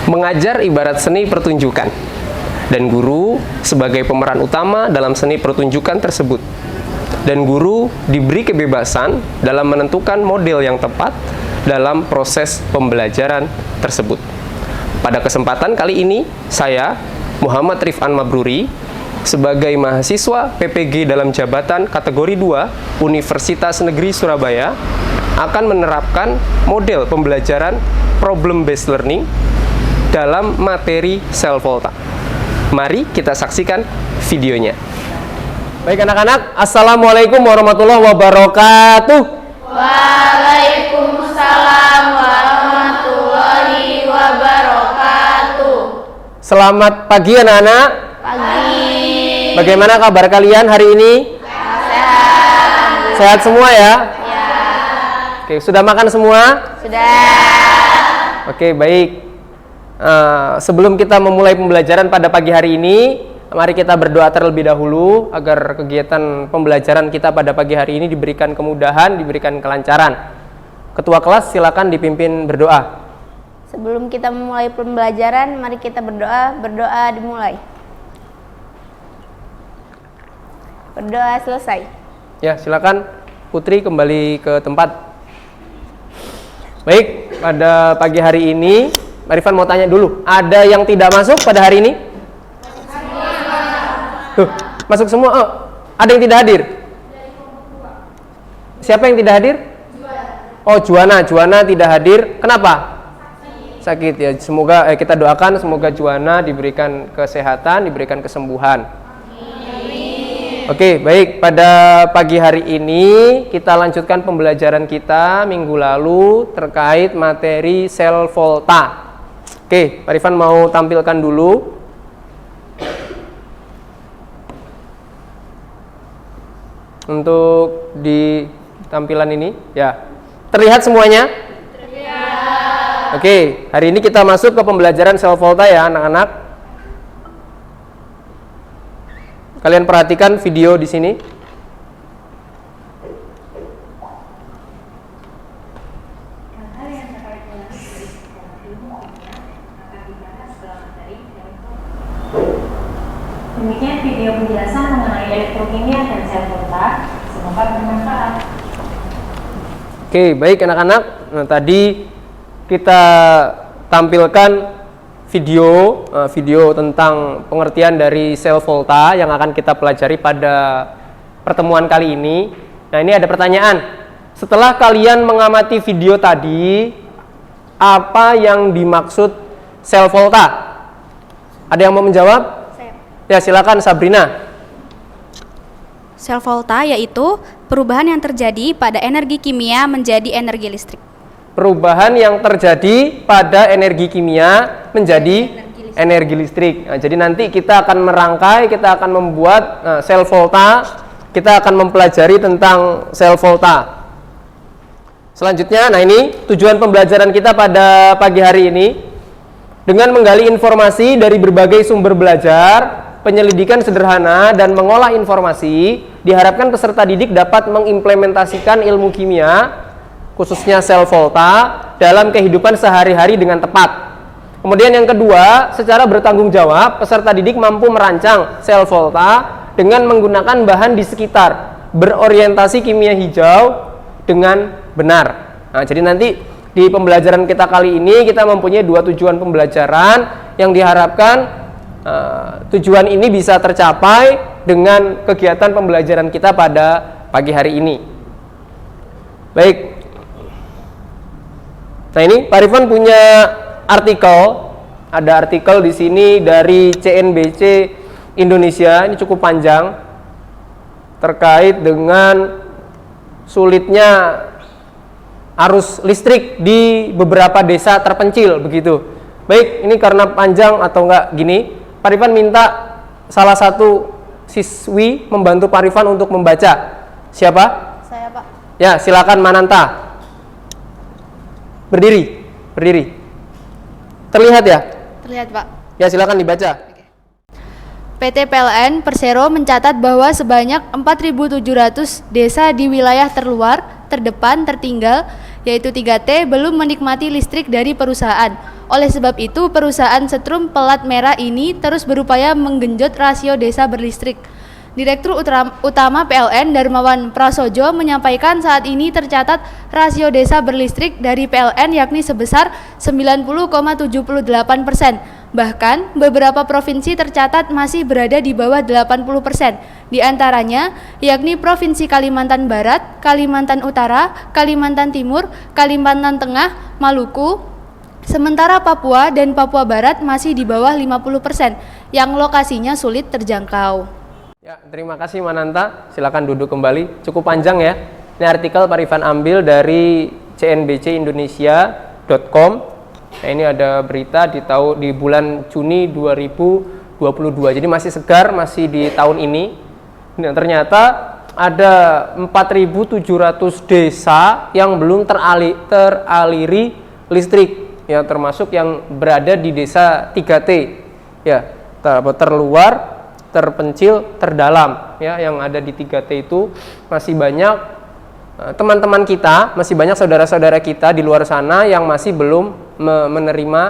Mengajar ibarat seni pertunjukan, dan guru sebagai pemeran utama dalam seni pertunjukan tersebut. Dan guru diberi kebebasan dalam menentukan model yang tepat dalam proses pembelajaran tersebut. Pada kesempatan kali ini, saya, Muhammad Rifan Mabruri, sebagai mahasiswa PPG dalam jabatan kategori 2 Universitas Negeri Surabaya, akan menerapkan model pembelajaran problem based learning dalam materi sel volta. Mari kita saksikan videonya. Baik anak-anak, Assalamualaikum warahmatullahi wabarakatuh. Waalaikumsalam warahmatullahi wabarakatuh. Selamat pagi anak-anak. Pagi. Bagaimana kabar kalian hari ini? Sehat. Sehat semua ya? Ya. Oke, sudah makan semua? Sudah. Oke, baik. Sebelum kita memulai pembelajaran pada pagi hari ini, mari kita berdoa terlebih dahulu agar kegiatan pembelajaran kita pada pagi hari ini diberikan kemudahan, diberikan kelancaran. Ketua kelas silakan dipimpin berdoa. Sebelum kita memulai pembelajaran, mari kita berdoa. Berdoa dimulai. Berdoa selesai. Ya, silakan Putri kembali ke tempat. Baik, pada pagi hari ini Marifan mau tanya dulu, ada yang tidak masuk pada hari ini? Tuh, masuk semua. Oh, ada yang tidak hadir? Siapa yang tidak hadir? Oh, Juana tidak hadir. Kenapa? Sakit ya. Semoga kita doakan semoga Juana diberikan kesehatan, diberikan kesembuhan. Oke, baik. Pada pagi hari ini kita lanjutkan pembelajaran kita minggu lalu terkait materi sel volta. Oke, Pak Rifan mau tampilkan dulu. Untuk di tampilan ini, ya. Terlihat semuanya? Terlihat. Oke, hari ini kita masuk ke pembelajaran sel volta ya, anak-anak. Kalian perhatikan video di sini. Demikian video penjelasan mengenai elektrokimia dan sel volta. Semoga bermanfaat. Oke, baik anak-anak. Nah, tadi kita tampilkan video tentang pengertian dari sel volta yang akan kita pelajari pada pertemuan kali ini. Nah, ini ada pertanyaan. Setelah kalian mengamati video tadi, apa yang dimaksud sel volta? Ada yang mau menjawab? Ya, silakan Sabrina. Sel volta yaitu perubahan yang terjadi pada energi kimia menjadi energi listrik. Perubahan yang terjadi pada energi kimia menjadi energi listrik. Nah, jadi nanti kita akan merangkai, kita akan membuat sel volta, kita akan mempelajari tentang sel volta. Selanjutnya, nah ini tujuan pembelajaran kita pada pagi hari ini. Dengan menggali informasi dari berbagai sumber belajar, penyelidikan sederhana dan mengolah informasi, diharapkan peserta didik dapat mengimplementasikan ilmu kimia, khususnya sel volta, dalam kehidupan sehari-hari dengan tepat. Kemudian yang kedua, secara bertanggung jawab, peserta didik mampu merancang sel volta dengan menggunakan bahan di sekitar, berorientasi kimia hijau dengan benar. Nah, jadi nanti di pembelajaran kita kali ini kita mempunyai dua tujuan pembelajaran yang diharapkan tujuan ini bisa tercapai dengan kegiatan pembelajaran kita pada pagi hari ini. Baik. Nah, ini Pak Rifan punya artikel. Ada artikel di sini dari CNBC Indonesia, ini cukup panjang, terkait dengan sulitnya arus listrik di beberapa desa terpencil begitu. Baik, ini karena panjang atau enggak gini, Pak Rifan minta salah satu siswi membantu Pak Rifan untuk membaca. Siapa? Saya, Pak. Ya, silakan Mananta. Berdiri. Terlihat ya? Terlihat, Pak. Ya, silakan dibaca. PT PLN Persero mencatat bahwa sebanyak 4.700 desa di wilayah terluar, terdepan, tertinggal yaitu 3T, belum menikmati listrik dari perusahaan. Oleh sebab itu, perusahaan setrum pelat merah ini terus berupaya menggenjot rasio desa berlistrik. Direktur Utama PLN Darmawan Prasojo menyampaikan saat ini tercatat rasio desa berlistrik dari PLN yakni sebesar 90,78%. Bahkan beberapa provinsi tercatat masih berada di bawah 80%. Di antaranya yakni Provinsi Kalimantan Barat, Kalimantan Utara, Kalimantan Timur, Kalimantan Tengah, Maluku. Sementara Papua dan Papua Barat masih di bawah 50% yang lokasinya sulit terjangkau. Ya, terima kasih Mananta. Silakan duduk kembali. Cukup panjang ya. Ini artikel Pak Rifan ambil dari cnbcindonesia.com. Nah, ini ada berita di bulan Juni 2022. Jadi masih segar, masih di tahun ini. Nah, ternyata ada 4.700 desa yang belum teraliri listrik, ya, termasuk yang berada di desa 3T. Ya, terluar, terpencil, terdalam, ya, yang ada di 3T itu masih banyak teman-teman kita, masih banyak saudara-saudara kita di luar sana yang masih belum menerima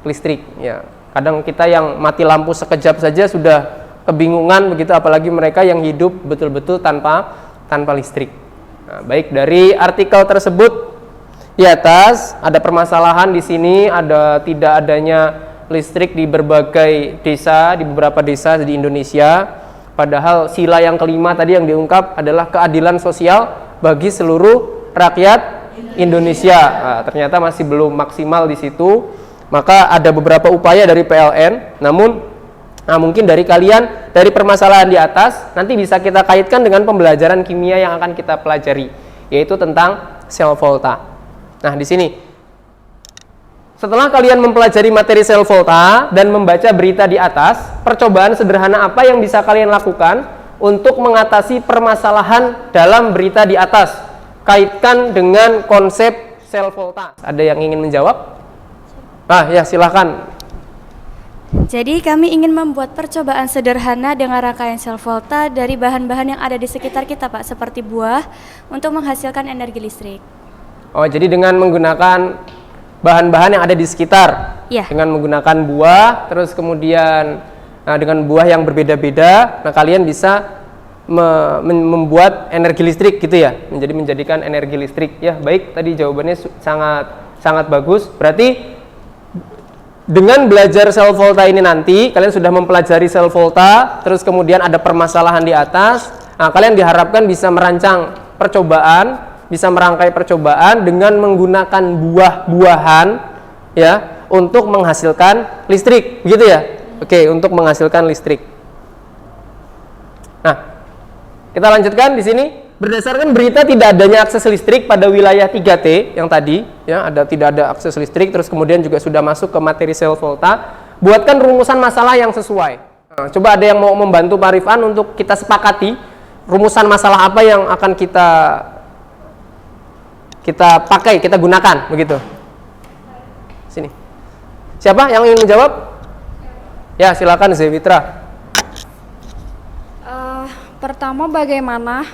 listrik, ya. Kadang kita yang mati lampu sekejap saja sudah kebingungan begitu, apalagi mereka yang hidup betul-betul tanpa listrik. Nah, baik, dari artikel tersebut di atas ada permasalahan di sini, ada tidak adanya listrik di berbagai desa, di beberapa desa di Indonesia. Padahal sila yang kelima tadi yang diungkap adalah keadilan sosial bagi seluruh rakyat Indonesia. Nah, ternyata masih belum maksimal di situ. Maka ada beberapa upaya dari PLN. Namun, mungkin dari kalian, dari permasalahan di atas, nanti bisa kita kaitkan dengan pembelajaran kimia yang akan kita pelajari, yaitu tentang sel volta. Nah, di sini. Setelah kalian mempelajari materi sel volta dan membaca berita di atas, percobaan sederhana apa yang bisa kalian lakukan untuk mengatasi permasalahan dalam berita di atas? Kaitkan dengan konsep sel volta. Ada yang ingin menjawab? Ya, silakan. Jadi kami ingin membuat percobaan sederhana dengan rangkaian sel volta dari bahan-bahan yang ada di sekitar kita, Pak, seperti buah, untuk menghasilkan energi listrik. Oh, jadi dengan menggunakan bahan-bahan yang ada di sekitar, ya, dengan menggunakan buah, terus kemudian dengan buah yang berbeda-beda, nah kalian bisa membuat energi listrik gitu ya, menjadikan energi listrik. Ya, baik, tadi jawabannya sangat bagus. Berarti dengan belajar sel volta ini nanti kalian sudah mempelajari sel volta, terus kemudian ada permasalahan di atas. Nah, kalian diharapkan bisa merancang percobaan, bisa merangkai percobaan dengan menggunakan buah-buahan, ya, untuk menghasilkan listrik, begitu ya? Oke, untuk menghasilkan listrik. Nah, kita lanjutkan di sini. Berdasarkan berita tidak adanya akses listrik pada wilayah 3T yang tadi, ya, tidak ada akses listrik, terus kemudian juga sudah masuk ke materi sel volta. Buatkan rumusan masalah yang sesuai. Nah, coba ada yang mau membantu Pak Rifan untuk kita sepakati rumusan masalah apa yang akan kita pakai, kita gunakan, begitu. Sini. Siapa yang ingin menjawab? Ya, silakan Zevitra. Pertama, bagaimana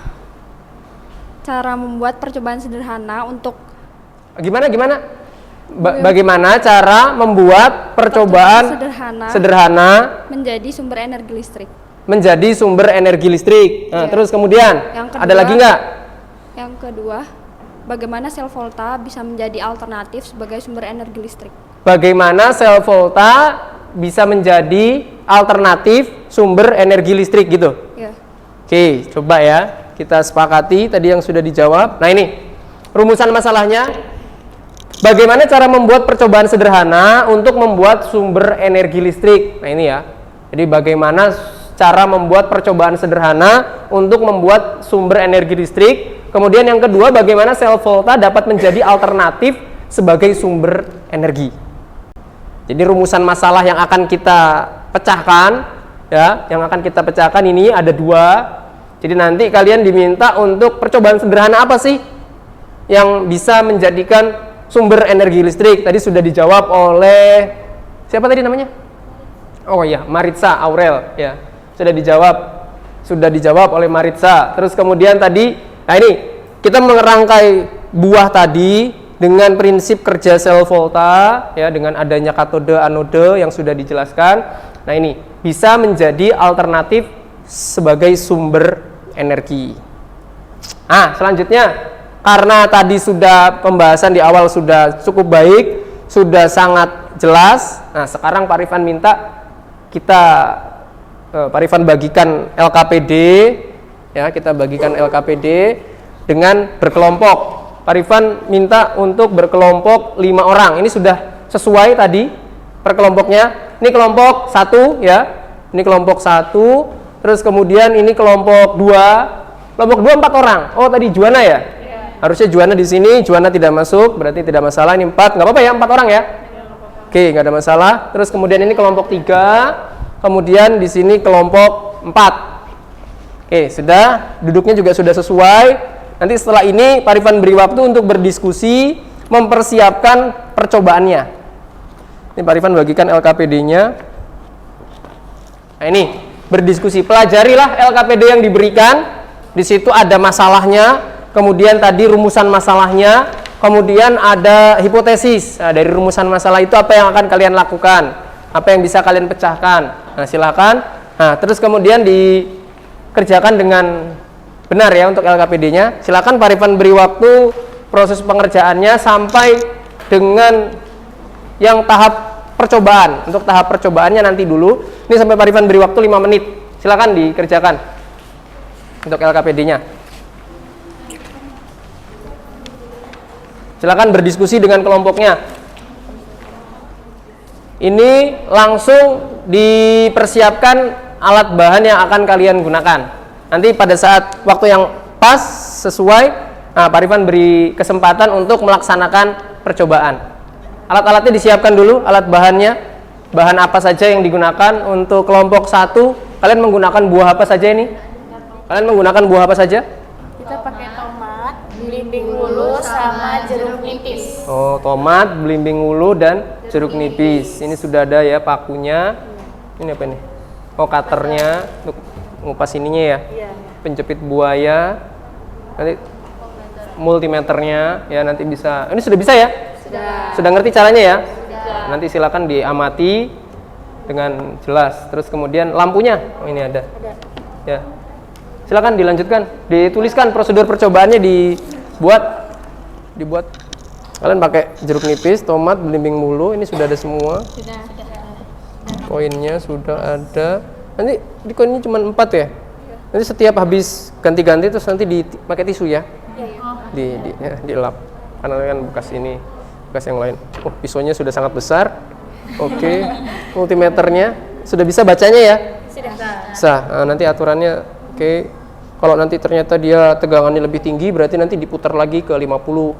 cara membuat percobaan sederhana untuk Bagaimana cara membuat percobaan sederhana menjadi sumber energi listrik? Menjadi sumber energi listrik. Nah, terus kemudian ada lagi nggak? Yang kedua, bagaimana sel volta bisa menjadi alternatif sebagai sumber energi listrik? Bagaimana sel volta bisa menjadi alternatif sumber energi listrik gitu? Ya. Oke, coba ya kita sepakati tadi yang sudah dijawab. Nah, ini rumusan masalahnya. Bagaimana cara membuat percobaan sederhana untuk membuat sumber energi listrik? Nah, ini ya. Jadi bagaimana cara membuat percobaan sederhana untuk membuat sumber energi listrik? Kemudian yang kedua, bagaimana sel volta dapat menjadi alternatif sebagai sumber energi? Jadi rumusan masalah yang akan kita pecahkan, ya, yang akan kita pecahkan ini ada dua. Jadi nanti kalian diminta untuk percobaan sederhana apa sih yang bisa menjadikan sumber energi listrik? Tadi sudah dijawab oleh siapa tadi namanya? Oh iya, Maritza Aurel, ya. Sudah dijawab oleh Maritza. Terus kemudian tadi, nah ini kita merangkai buah tadi dengan prinsip kerja sel volta ya, dengan adanya katode anode yang sudah dijelaskan. Nah, ini bisa menjadi alternatif sebagai sumber energi. Selanjutnya, karena tadi sudah pembahasan di awal sudah cukup baik, sudah sangat jelas. Nah, sekarang Pak Rifan minta Pak Rifan bagikan LKPD ya, kita bagikan LKPD dengan berkelompok. Pak Rifan minta untuk berkelompok 5 orang. Ini sudah sesuai tadi per kelompoknya. Ini kelompok 1 ya. Ini kelompok 1, terus kemudian ini kelompok 2. Kelompok 2 4 orang. Oh, tadi Juana ya? Harusnya Juana di sini, Juana tidak masuk, berarti tidak masalah. Ini 4, nggak apa-apa ya, 4 orang ya? Oke, nggak ada masalah. Terus kemudian ini kelompok 3, kemudian di sini kelompok 4. Oke, sudah, duduknya juga sudah sesuai. Nanti setelah ini Pak Rifan beri waktu untuk berdiskusi, mempersiapkan percobaannya. Ini Pak Rifan bagikan LKPD-nya. Nah, ini berdiskusi, pelajarilah LKPD yang diberikan. Di situ ada masalahnya, kemudian tadi rumusan masalahnya, kemudian ada hipotesis. Nah, dari rumusan masalah itu apa yang akan kalian lakukan, apa yang bisa kalian pecahkan. Nah, silakan. Nah, terus kemudian dikerjakan dengan benar ya untuk LKPD-nya. Silakan Pak Rifan beri waktu proses pengerjaannya sampai dengan yang tahap percobaan. Untuk tahap percobaannya nanti dulu. Ini sampai Pak Rifan beri waktu 5 menit. Silakan dikerjakan untuk LKPD-nya. Silakan berdiskusi dengan kelompoknya. Ini langsung dipersiapkan alat bahan yang akan kalian gunakan. Nanti pada saat waktu yang pas sesuai, Pak Rifan beri kesempatan untuk melaksanakan percobaan. Alat-alatnya disiapkan dulu, alat bahannya. Bahan apa saja yang digunakan untuk kelompok 1? Kalian menggunakan buah apa saja ini? Kalian menggunakan buah apa saja? Kita pakai tomat, belimbing wulu, sama jeruk nipis. Oh, tomat, belimbing wulu, dan jeruk nipis. Ini sudah ada ya pakunya. Ini apa nih? Oh, cutternya untuk ngupas ininya ya. Penjepit buaya. Nanti multimeternya ya, nanti bisa. Ini sudah bisa ya? Sudah ngerti caranya ya? Nanti silakan diamati dengan jelas. Terus kemudian lampunya. Oh, ini ada. Ya. Silakan dilanjutkan, dituliskan prosedur percobaannya, dibuat. Kalian pakai jeruk nipis, tomat, belimbing wulu, ini sudah ada semua. Koinnya sudah ada. Nanti di koinnya cuma 4 ya. Nanti setiap habis ganti-ganti terus nanti pakai tisu ya. Dilap. Karena kan bekas ini, bekas yang lain. Oh, pisaunya sudah sangat besar. Oke. Multimeternya sudah bisa bacanya ya? Sudah. Nah, nanti aturannya. Oke, kalau nanti ternyata dia tegangannya lebih tinggi, berarti nanti diputar lagi ke 50.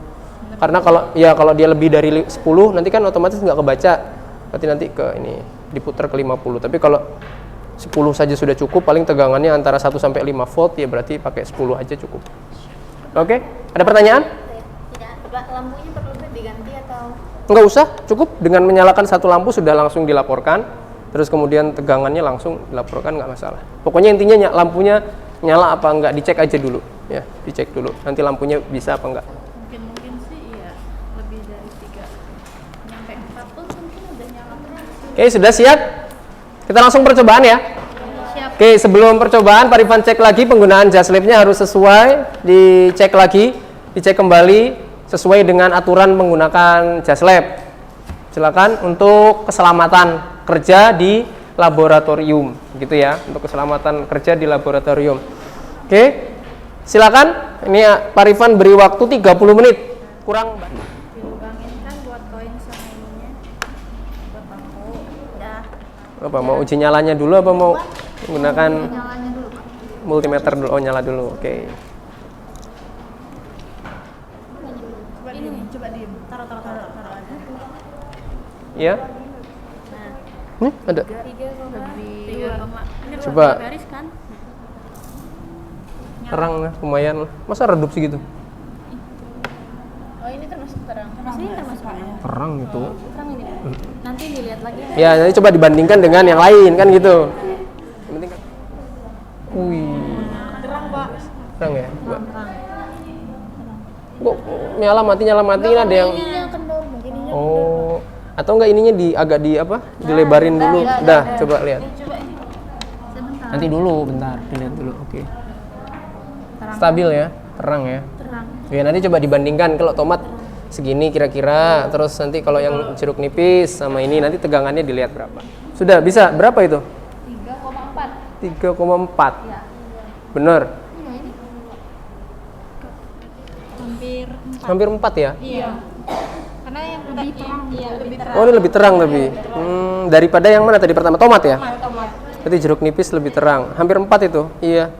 Karena kalau dia lebih dari 10, nanti kan otomatis nggak kebaca. Berarti nanti ke ini diputar ke 50. Tapi kalau 10 saja sudah cukup, paling tegangannya antara 1 sampai 5 volt, ya berarti pakai 10 aja cukup. Oke, ada pertanyaan? Tidak, lampunya perlu diganti atau? Nggak usah, cukup dengan menyalakan satu lampu sudah langsung dilaporkan. Terus kemudian tegangannya langsung dilaporkan, nggak masalah. Pokoknya intinya lampunya nyala apa enggak, dicek aja dulu ya, dicek dulu. Nanti lampunya bisa apa enggak. Mungkin sih iya, lebih dari 3 nyampe 4 pun mungkin udah nyala terus. Oke, sudah siap? Kita langsung percobaan ya. Siap. Oke, sebelum percobaan Pak Rifan cek lagi penggunaan jas labnya harus sesuai, dicek lagi, dicek kembali sesuai dengan aturan menggunakan jas lab. Silakan untuk keselamatan kerja di laboratorium, gitu ya, untuk keselamatan kerja di laboratorium. Oke, silakan. Ini Pak Rifan beri waktu 30 menit. Kurang. Diulangin kan buat koin sama ininya. Buat lampu. Udah. Apa mau uji nyalanya dulu apa mau menggunakan Nyalanya dulu, Pak. multimeter dulu? Oh, nyala dulu. Oke. Coba diem, taruh aja. Ya. Ada. 3,5. Coba. Garis kan? Terang lah, lumayan lah. Masa redup sih gitu? Oh, ini termasuk terang. Ini termasuk Terang itu. terang ini. Nanti dilihat lagi. Ya, nanti coba dibandingkan dengan yang lain kan gitu. Yang penting kan. Wih. Terang, Pak. Terang ya, Mbak. Kok nyala mati ini ada yang Ininya kendor, begininya. oh atau enggak ininya agak dilebarin dulu. Dah, coba lihat. Coba ini. Sebentar. Nanti dulu, bentar, dilihat dulu. Oke. Stabil ya, terang ya. Terang. Ya nanti coba dibandingkan kalau tomat segini kira-kira, terus nanti kalau yang jeruk nipis sama ini nanti tegangannya dilihat berapa. Sudah bisa berapa itu? 3,4. 3,4. Iya. Bener. Hampir 4. Hampir 4 ya? Iya. Karena yang lebih terang. Iya, lebih terang. Oh ini lebih terang tapi. Daripada yang mana tadi pertama tomat ya? Tomat. Berarti jeruk nipis lebih terang. Hampir 4 itu. Iya.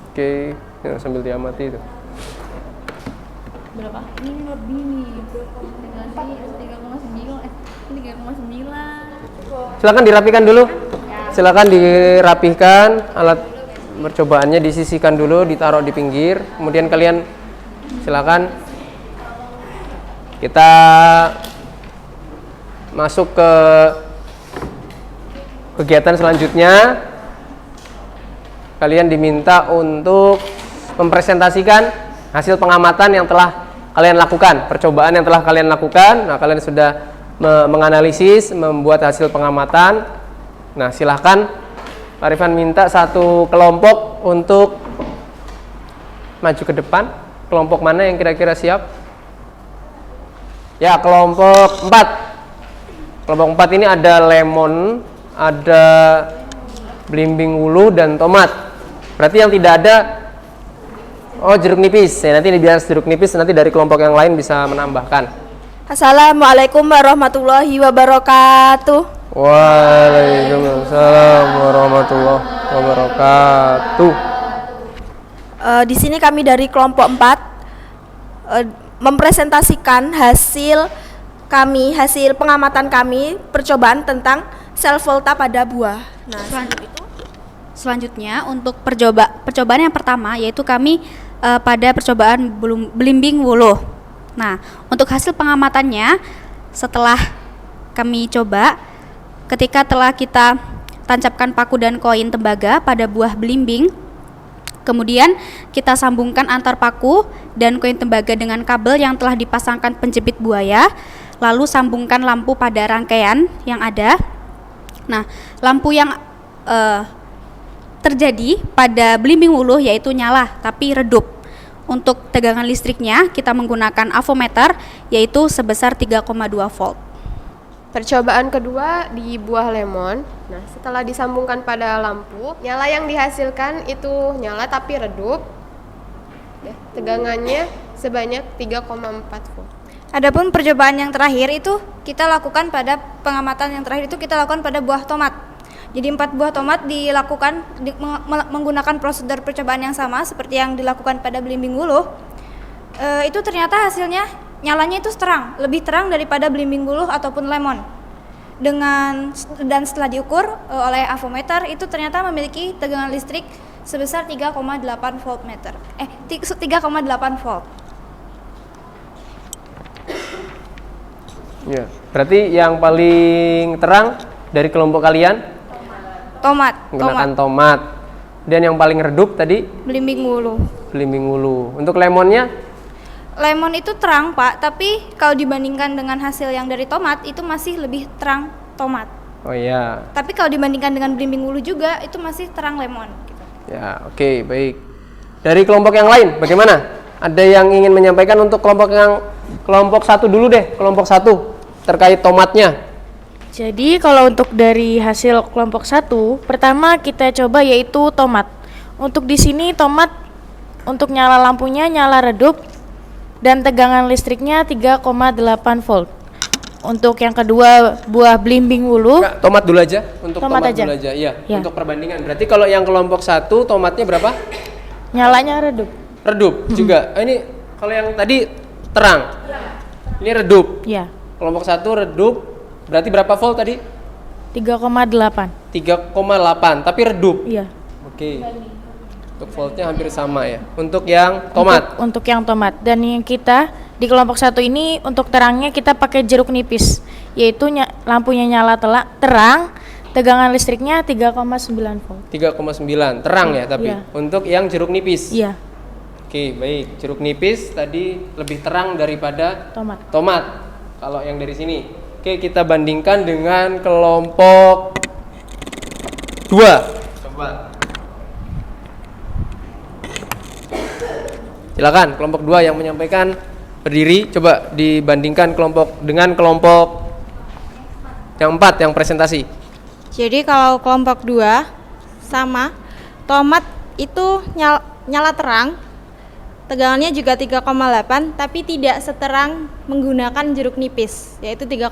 Oke. Ya, sambil diamati itu. Berapa? Ini lebih nih. 3,9. Silakan dirapikan dulu. Silakan dirapihkan, alat percobaannya disisihkan dulu, ditaruh di pinggir. Kemudian kalian silakan kita masuk ke kegiatan selanjutnya. Kalian diminta untuk mempresentasikan hasil pengamatan yang telah kalian lakukan, percobaan yang telah kalian lakukan. Nah, kalian sudah menganalisis, membuat hasil pengamatan. Nah, silahkan Pak Rifan minta satu kelompok untuk maju ke depan. Kelompok mana yang kira-kira siap? Ya, kelompok 4. Kelompok 4 ini ada lemon, ada belimbing wulu, dan tomat. Berarti yang tidak ada jeruk nipis. Ya, nanti biar jeruk nipis nanti dari kelompok yang lain bisa menambahkan. Assalamualaikum warahmatullahi wabarakatuh. Waalaikumsalam warahmatullahi wabarakatuh. Di sini kami dari kelompok 4 mempresentasikan hasil pengamatan kami percobaan tentang sel volta pada buah. Nah, Selanjutnya untuk percobaan yang pertama yaitu kami pada percobaan belimbing wuluh. Nah, untuk hasil pengamatannya setelah kami coba, ketika telah kita tancapkan paku dan koin tembaga pada buah belimbing, kemudian kita sambungkan antar paku dan koin tembaga dengan kabel yang telah dipasangkan penjepit buaya, lalu sambungkan lampu pada rangkaian yang ada. Nah, lampu yang terjadi pada belimbing wuluh yaitu nyala tapi redup. Untuk tegangan listriknya kita menggunakan avometer yaitu sebesar 3,2 volt. Percobaan kedua di buah lemon. Nah, setelah disambungkan pada lampu, nyala yang dihasilkan itu nyala tapi redup. Ya, tegangannya sebanyak 3,4 volt. adapun percobaan yang terakhir itu kita lakukan pada pengamatan yang terakhir itu kita lakukan pada buah tomat. Jadi 4 buah tomat dilakukan menggunakan prosedur percobaan yang sama seperti yang dilakukan pada belimbing wuluh. Itu ternyata hasilnya nyalanya itu terang, lebih terang daripada belimbing wuluh ataupun lemon. Dan setelah diukur oleh avometer itu ternyata memiliki tegangan listrik sebesar 3,8 voltmeter. 3,8 volt. Ya, berarti yang paling terang dari kelompok kalian menggunakan tomat. Dan yang paling redup tadi Belimbing wuluh. belimbing wulu. Untuk lemonnya Lemon itu terang, Pak, tapi kalau dibandingkan dengan hasil yang dari tomat itu masih lebih terang tomat. oh iya. Tapi kalau dibandingkan dengan belimbing wuluh juga itu masih terang lemon gitu. Ya, oke, baik. Dari kelompok yang lain bagaimana? Ada yang ingin menyampaikan untuk kelompok 1 dulu deh, kelompok 1 terkait tomatnya. Jadi kalau untuk dari hasil kelompok 1, pertama kita coba yaitu tomat. Untuk di sini tomat untuk nyala lampunya nyala redup dan tegangan listriknya 3,8 volt. Untuk yang kedua buah belimbing wuluh. Enggak, tomat dulu aja. Untuk tomat aja. dulu aja. Iya, Ya. untuk perbandingan. Berarti kalau yang kelompok 1 tomatnya berapa? Nyalanya redup. Redup juga. Ini kalau yang tadi terang. Ini redup. Ya, Kelompok 1 redup. Berarti berapa volt tadi? 3,8. 3,8, tapi redup. Iya. Oke. Untuk voltnya hampir sama ya. Untuk yang tomat. Untuk yang tomat. Dan yang kita di kelompok 1 ini untuk terangnya kita pakai jeruk nipis, yaitu lampunya nyala terang, tegangan listriknya 3,9 volt. 3,9 terang ya tapi. Iya. Untuk yang jeruk nipis. Iya. Oke, baik. Jeruk nipis tadi lebih terang daripada tomat. Kalau yang dari sini. Oke, kita bandingkan dengan kelompok 2. Coba. Silakan kelompok 2 yang menyampaikan berdiri, coba dibandingkan dengan kelompok yang 4 yang presentasi. Jadi kalau kelompok 2 sama, tomat itu nyala terang, tegangannya juga 3,8, tapi tidak seterang menggunakan jeruk nipis, yaitu 3,9,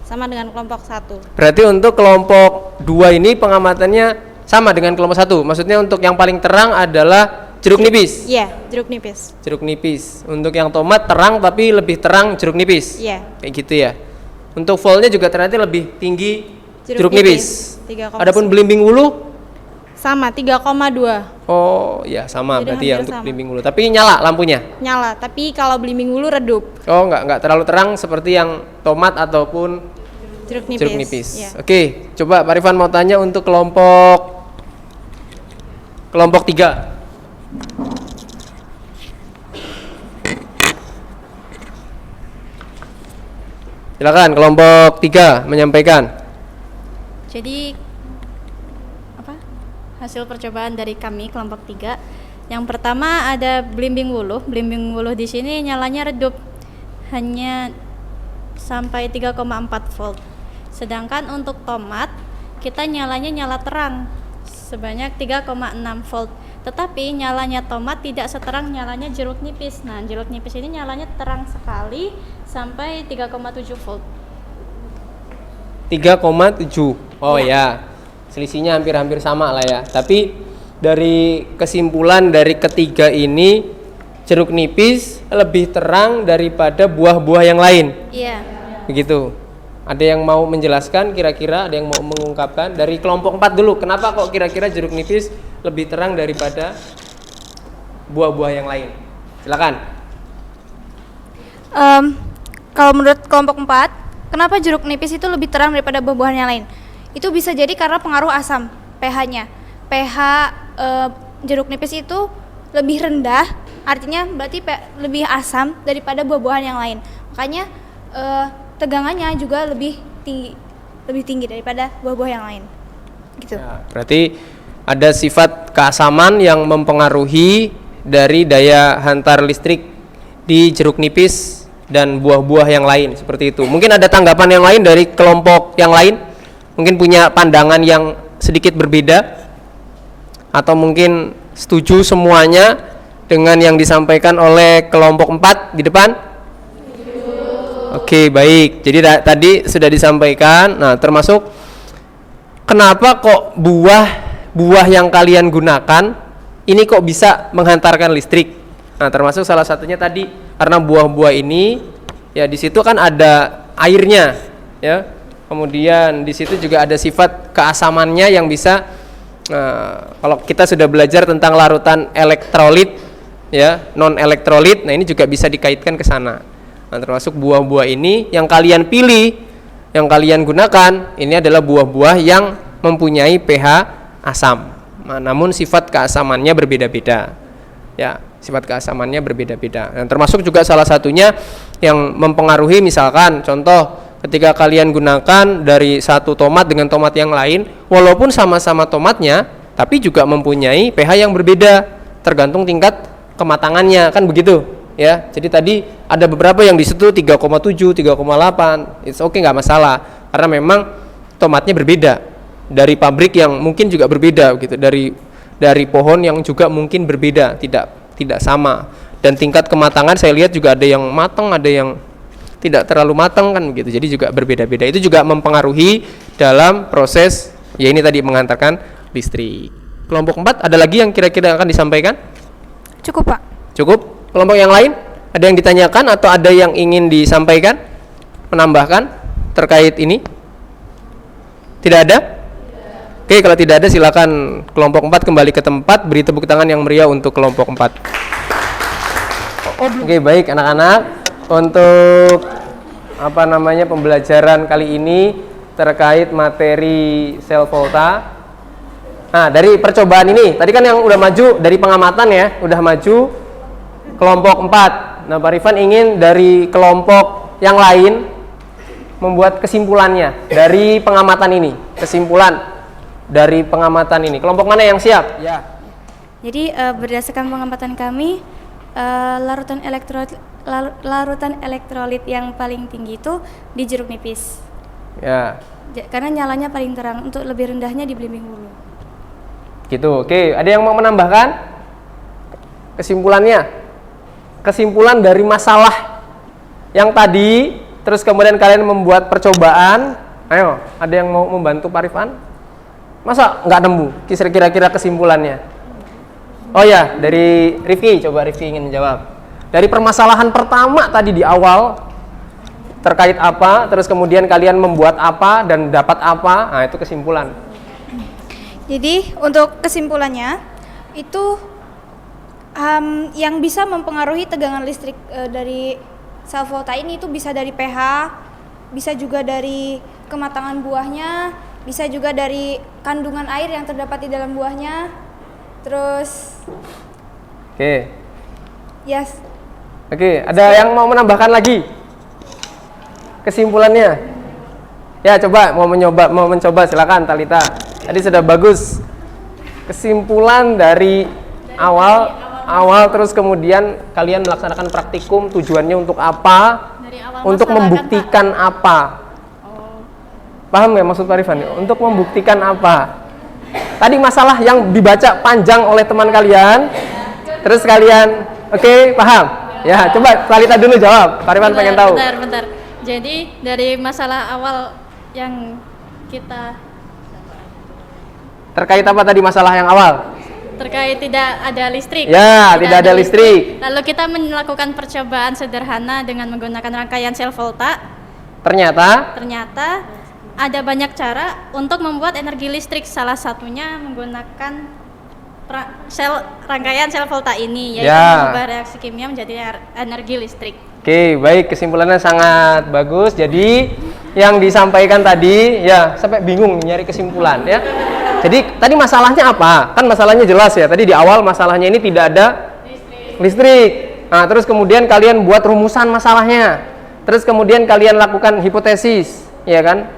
sama dengan kelompok 1. Berarti untuk kelompok 2 ini pengamatannya sama dengan kelompok 1. Maksudnya untuk yang paling terang adalah jeruk nipis. Iya, jeruk nipis. Jeruk nipis. Untuk yang tomat terang tapi lebih terang jeruk nipis. Iya. Kayak gitu ya. Untuk voltnya juga ternyata lebih tinggi jeruk nipis. 3,9. Adapun belimbing wulu Sama, 3,2. oh ya sama Jadi berarti ya hampir untuk sama. belimbing wulu. Tapi nyala lampunya. Nyala, tapi kalau belimbing wulu redup. Oh enggak terlalu terang seperti yang tomat ataupun Jeruk nipis. jeruk nipis. Iya. Oke, coba Pak Rifan mau tanya untuk kelompok 3. Silakan kelompok 3 menyampaikan. Jadi hasil percobaan dari kami kelompok 3. Yang pertama ada belimbing wuluh. Belimbing wuluh di sini nyalanya redup, hanya sampai 3,4 volt. Sedangkan untuk tomat kita nyala terang sebanyak 3,6 volt. Tetapi nyalanya tomat tidak seterang nyalanya jeruk nipis. Nah, jeruk nipis ini nyalanya terang sekali sampai 3,7 volt. 3,7. Oh ya. Selisihnya hampir-hampir sama lah ya. Tapi dari kesimpulan dari ketiga ini, jeruk nipis lebih terang daripada buah-buah yang lain. Iya. Begitu. Ada yang mau menjelaskan kira-kira, ada yang mau mengungkapkan dari kelompok 4 dulu. Kenapa kok kira-kira jeruk nipis lebih terang daripada buah-buah yang lain? Silakan. Kalau menurut kelompok 4, kenapa jeruk nipis itu lebih terang daripada buah-buahan yang lain? Itu bisa jadi karena pengaruh asam, pH-nya. pH jeruk nipis itu lebih rendah, artinya berarti lebih asam daripada buah-buahan yang lain. Makanya tegangannya juga lebih tinggi daripada buah-buah yang lain. Gitu. Ya, berarti ada sifat keasaman yang mempengaruhi dari daya hantar listrik di jeruk nipis dan buah-buah yang lain seperti itu. Mungkin ada tanggapan yang lain dari kelompok yang lain? Mungkin punya pandangan yang sedikit berbeda? Atau mungkin setuju semuanya dengan yang disampaikan oleh kelompok 4 di depan? Oke, baik. Jadi tadi sudah disampaikan. Nah, termasuk kenapa kok buah yang kalian gunakan ini kok bisa menghantarkan listrik? Nah, termasuk salah satunya tadi karena buah-buah ini ya di situ kan ada airnya, ya. Kemudian di situ juga ada sifat keasamannya yang bisa kalau kita sudah belajar tentang larutan elektrolit, ya, non elektrolit. Nah, ini juga bisa dikaitkan ke sana. Nah, termasuk buah-buah ini yang kalian pilih, yang kalian gunakan, ini adalah buah-buah yang mempunyai pH asam. Nah, namun sifat keasamannya berbeda-beda. Ya, sifat keasamannya berbeda-beda. Dan termasuk juga salah satunya yang mempengaruhi, misalkan contoh ketika kalian gunakan dari satu tomat dengan tomat yang lain, walaupun sama-sama tomatnya, tapi juga mempunyai pH yang berbeda tergantung tingkat kematangannya, kan begitu. Ya, jadi tadi ada beberapa yang di situ 3,7, 3,8. It's okay, nggak masalah. Karena memang tomatnya berbeda dari pabrik yang mungkin juga berbeda gitu, dari pohon yang juga mungkin berbeda, tidak sama. Dan tingkat kematangan saya lihat juga ada yang matang, ada yang tidak terlalu matang kan begitu. Jadi juga berbeda-beda. Itu juga mempengaruhi dalam proses ya ini tadi menghantarkan listrik. Kelompok 4 ada lagi yang kira-kira akan disampaikan? Cukup, Pak. Cukup? Kelompok yang lain? Ada yang ditanyakan atau ada yang ingin disampaikan? Menambahkan terkait ini? Tidak ada? Oke, kalau tidak ada silakan kelompok 4 kembali ke tempat. Beri tepuk tangan yang meriah untuk kelompok 4. Oke, baik anak-anak. Untuk pembelajaran kali ini terkait materi sel volta Nah, dari percobaan ini, tadi kan yang udah maju dari pengamatan ya, udah maju kelompok 4. Nah, Pak Rifan ingin dari kelompok yang lain membuat kesimpulannya dari pengamatan ini. Kesimpulan dari pengamatan ini. Kelompok mana yang siap? Ya. Jadi berdasarkan pengamatan kami, larutan elektrolit yang paling tinggi itu di jeruk nipis. Ya. Karena nyalanya paling terang, untuk lebih rendahnya di belimbing wulu. Gitu. Oke, ada yang mau menambahkan kesimpulannya? Kesimpulan dari masalah yang tadi, terus kemudian kalian membuat percobaan. Ayo, ada yang mau membantu Pak Rifan? Masa nggak nemu? Kira-kira kesimpulannya? Oh ya, dari Rifki, coba Rifki ingin menjawab. Dari permasalahan pertama tadi di awal, terkait apa, terus kemudian kalian membuat apa dan dapat apa, nah itu kesimpulan. Jadi untuk kesimpulannya itu yang bisa mempengaruhi tegangan listrik dari sel volta ini itu bisa dari pH, bisa juga dari kematangan buahnya, bisa juga dari kandungan air yang terdapat di dalam buahnya. Terus Oke, ada yang mau menambahkan lagi kesimpulannya? Ya, coba mau mencoba silakan Talita. Tadi sudah bagus. Kesimpulan dari awal terus kemudian kalian melaksanakan praktikum, tujuannya untuk apa? Untuk membuktikan apa? Paham nggak maksud Pak Rifan? Untuk membuktikan apa? Tadi masalah yang dibaca panjang oleh teman kalian, terus kalian paham? Ya, coba Talita dulu jawab. Pak Rifan pengen tahu. Bentar. Jadi dari masalah awal yang kita terkait apa tadi masalah yang awal? terkait tidak ada listrik. Ya, tidak ada listrik. Lalu kita melakukan percobaan sederhana dengan menggunakan rangkaian sel volta. Ternyata ada banyak cara untuk membuat energi listrik. Salah satunya menggunakan rangkaian sel volta ini, yaitu mengubah reaksi kimia menjadi energi listrik. Oke, baik, kesimpulannya sangat bagus. Jadi yang disampaikan tadi ya sampai bingung nyari kesimpulan ya. Jadi tadi masalahnya apa? Kan masalahnya jelas ya. Tadi di awal masalahnya ini tidak ada listrik. Nah, terus kemudian kalian buat rumusan masalahnya. Terus kemudian kalian lakukan hipotesis, ya kan?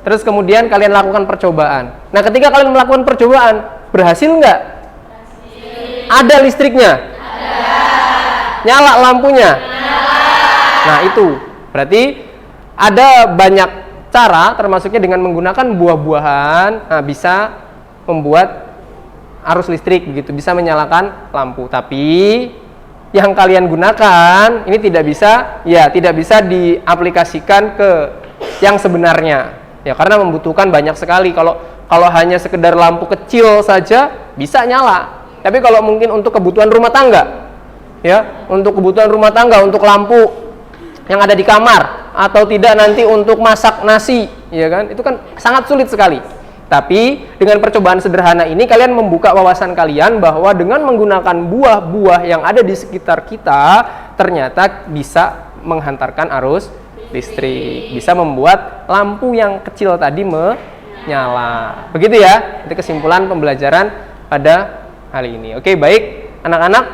Terus kemudian kalian lakukan percobaan. Nah, ketika kalian melakukan percobaan, berhasil nggak? Ada listriknya? Ada. Nyala lampunya? Nah, itu berarti ada banyak cara, termasuknya dengan menggunakan buah-buahan, bisa membuat arus listrik begitu, bisa menyalakan lampu. Tapi yang kalian gunakan ini tidak bisa diaplikasikan ke yang sebenarnya. Ya, karena membutuhkan banyak sekali. Kalau hanya sekedar lampu kecil saja bisa nyala. Tapi kalau mungkin untuk kebutuhan rumah tangga, ya, untuk kebutuhan rumah tangga, untuk lampu yang ada di kamar, atau tidak nanti untuk masak nasi, ya kan? Itu kan sangat sulit sekali. Tapi dengan percobaan sederhana ini kalian membuka wawasan kalian bahwa dengan menggunakan buah-buah yang ada di sekitar kita ternyata bisa menghantarkan arus listrik, bisa membuat lampu yang kecil tadi menyala. Begitu ya? Itu kesimpulan pembelajaran pada hari ini. Oke, baik anak-anak,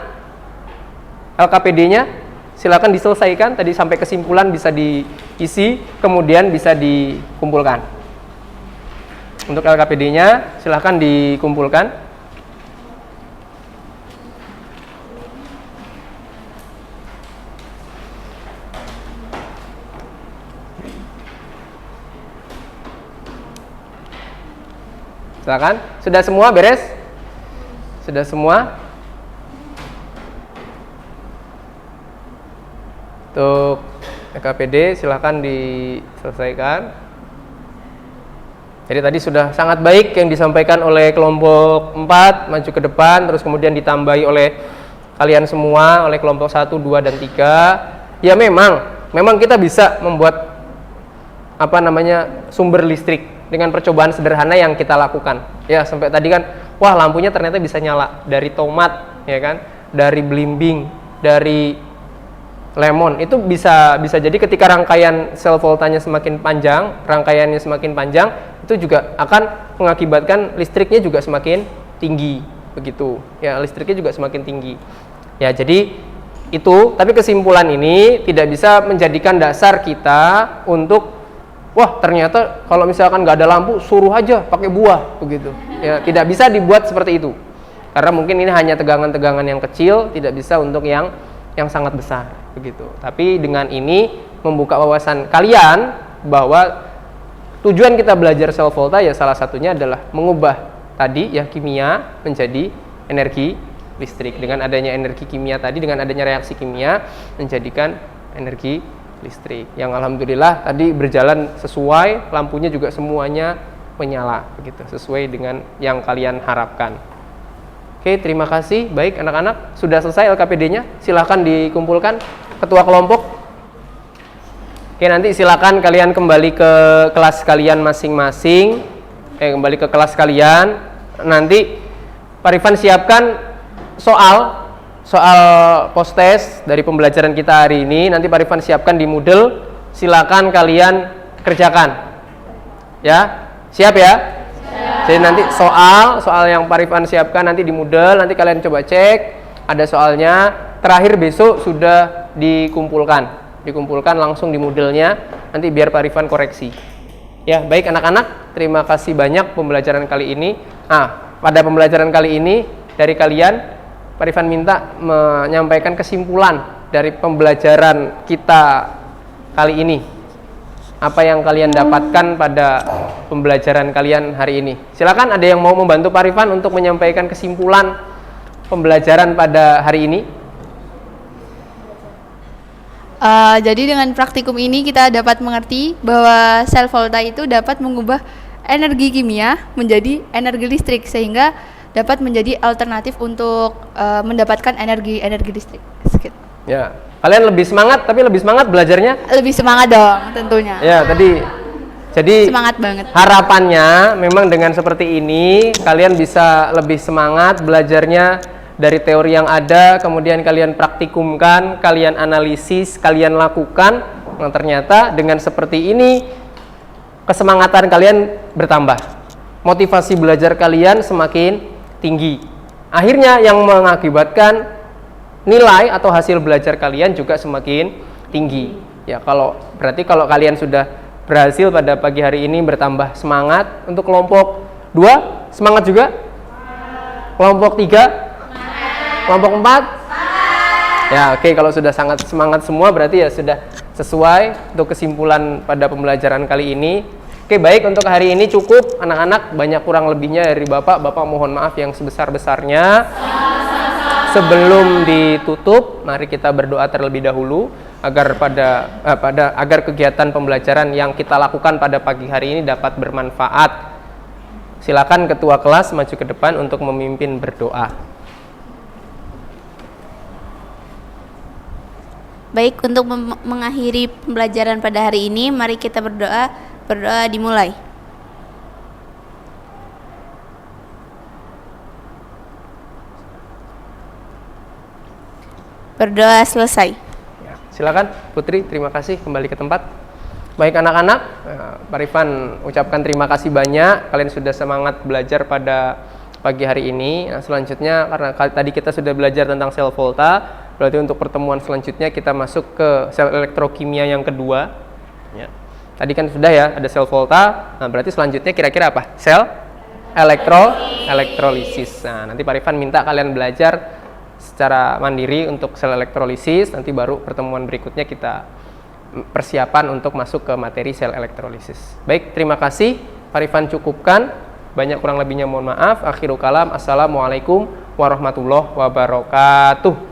LKPD-nya silakan diselesaikan. Tadi sampai kesimpulan bisa diisi, kemudian bisa dikumpulkan. Untuk LKPD-nya silakan dikumpulkan. Silakan. Sudah semua beres? Sudah semua? Untuk LKPD silahkan diselesaikan. Jadi tadi sudah sangat baik yang disampaikan oleh kelompok 4, maju ke depan, terus kemudian ditambahi oleh kalian semua, oleh kelompok 1, 2, dan 3. Ya memang kita bisa membuat sumber listrik dengan percobaan sederhana yang kita lakukan. Ya, sampai tadi kan, wah lampunya ternyata bisa nyala dari tomat, ya kan, dari belimbing, dari lemon itu bisa jadi ketika rangkaian sel voltanya semakin panjang, rangkaiannya semakin panjang, itu juga akan mengakibatkan listriknya juga semakin tinggi, begitu. Ya, listriknya juga semakin tinggi. Ya, jadi itu, tapi kesimpulan ini tidak bisa menjadikan dasar kita untuk wah, ternyata kalau misalkan nggak ada lampu suruh aja pakai buah, begitu. Ya, tidak bisa dibuat seperti itu. Karena mungkin ini hanya tegangan-tegangan yang kecil, tidak bisa untuk yang sangat besar, begitu. Tapi dengan ini membuka wawasan kalian bahwa tujuan kita belajar sel volta ya salah satunya adalah mengubah tadi ya kimia menjadi energi listrik. Dengan adanya energi kimia tadi, dengan adanya reaksi kimia menjadikan energi listrik. Yang alhamdulillah tadi berjalan sesuai, lampunya juga semuanya menyala, begitu, sesuai dengan yang kalian harapkan. Oke, terima kasih. Baik anak-anak, sudah selesai LKPD-nya. Silahkan dikumpulkan ketua kelompok. Oke, nanti silakan kalian kembali ke kelas kalian masing-masing. Kembali ke kelas kalian. Nanti Pak Rifan siapkan soal post-test dari pembelajaran kita hari ini. Nanti Pak Rifan siapkan di Moodle. Silakan kalian kerjakan. Ya, siap ya? Jadi nanti soal yang Pak Rifan siapkan nanti di Moodle, nanti kalian coba cek, ada soalnya. Terakhir besok sudah dikumpulkan langsung di Moodle-nya, nanti biar Pak Rifan koreksi. Ya, baik anak-anak, terima kasih banyak pembelajaran kali ini. Pada pembelajaran kali ini dari kalian, Pak Rifan minta menyampaikan kesimpulan dari pembelajaran kita kali ini. Apa yang kalian dapatkan pada pembelajaran kalian hari ini? Silakan, ada yang mau membantu Pak Rifan untuk menyampaikan kesimpulan pembelajaran pada hari ini? Jadi dengan praktikum ini kita dapat mengerti bahwa sel volta itu dapat mengubah energi kimia menjadi energi listrik, sehingga dapat menjadi alternatif untuk mendapatkan energi listrik. Ya, kalian lebih semangat, tapi lebih semangat belajarnya? Lebih semangat dong tentunya. Ya, jadi semangat banget. Harapannya memang dengan seperti ini kalian bisa lebih semangat belajarnya dari teori yang ada, kemudian kalian praktikumkan, kalian analisis, kalian lakukan. Nah, ternyata dengan seperti ini kesemangatan kalian bertambah, motivasi belajar kalian semakin tinggi. Akhirnya yang mengakibatkan nilai atau hasil belajar kalian juga semakin tinggi. Ya, berarti kalau kalian sudah berhasil pada pagi hari ini bertambah semangat. Untuk kelompok 2 semangat juga? Kelompok 3? Kelompok 4? Ya, oke, kalau sudah sangat semangat semua berarti ya sudah sesuai untuk kesimpulan pada pembelajaran kali ini. Oke, baik, untuk hari ini cukup anak-anak, banyak kurang lebihnya dari Bapak mohon maaf yang sebesar-besarnya. Sebelum ditutup, mari kita berdoa terlebih dahulu agar agar kegiatan pembelajaran yang kita lakukan pada pagi hari ini dapat bermanfaat. Silakan ketua kelas maju ke depan untuk memimpin berdoa. Baik, untuk mengakhiri pembelajaran pada hari ini, mari kita berdoa. Berdoa dimulai. Berdoa selesai. Ya, silakan Putri, terima kasih, kembali ke tempat. Baik anak-anak, Pak Rifan ucapkan terima kasih banyak. Kalian sudah semangat belajar pada pagi hari ini. Nah, selanjutnya karena tadi kita sudah belajar tentang sel volta, berarti untuk pertemuan selanjutnya kita masuk ke sel elektrokimia yang kedua. Ya. Tadi kan sudah ya, ada sel volta. Nah, berarti selanjutnya kira-kira apa? Sel elektrolisis. Nah, nanti Pak Rifan minta kalian belajar secara mandiri untuk sel elektrolisis. Nanti baru pertemuan berikutnya kita persiapan untuk masuk ke materi sel elektrolisis. Baik, terima kasih. Pak Rifan cukupkan. Banyak kurang lebihnya mohon maaf. Akhirul kalam. Assalamualaikum warahmatullahi wabarakatuh.